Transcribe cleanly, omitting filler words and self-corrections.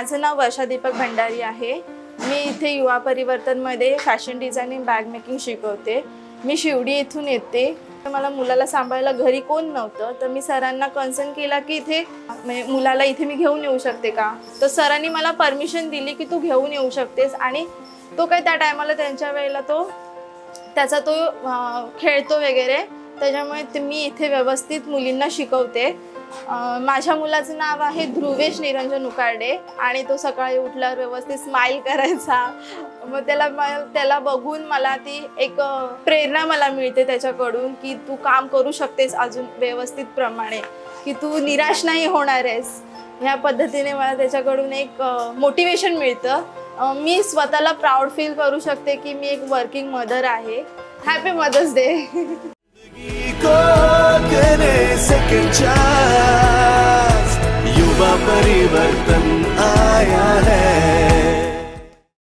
माझं नाव वर्षा दीपक भंडारी आहे। मी इथे युवा परिवर्तनमध्ये फॅशन डिझायनिंग बॅग मेकिंग शिकवते। मी शिवडी येथून येते। मला मुलाला सांभाळायला घरी कोण नव्हतं, तर मी सरांना कन्सर्न केला की इथे मुलाला इथे मी घेऊन येऊ शकते का। तर सरांनी मला परमिशन दिली की तू घेऊन येऊ शकतेस। आणि तो काय त्या टायमाला त्यांच्या वेळेला त्याचा तो खेळतो वगैरे, त्याच्यामुळे मी इथे व्यवस्थित मुलींना शिकवते। माझ्या मुलाचं नाव आहे ध्रुवेश निरंजन उकाडे आणि तो सकाळी उठल्यावर व्यवस्थित स्माइल करायचा। मग त्याला बघून मला ती एक प्रेरणा मला मिळते त्याच्याकडून की तू काम करू शकतेस अजून व्यवस्थित प्रमाणे, की तू निराश नाही होणार आहेस। ह्या पद्धतीने मला त्याच्याकडून एक मोटिवेशन मिळतं। मी स्वतःला प्राऊड फील करू शकते की मी एक वर्किंग मदर आहे। Happy mother's day. युवा परिवर्तन।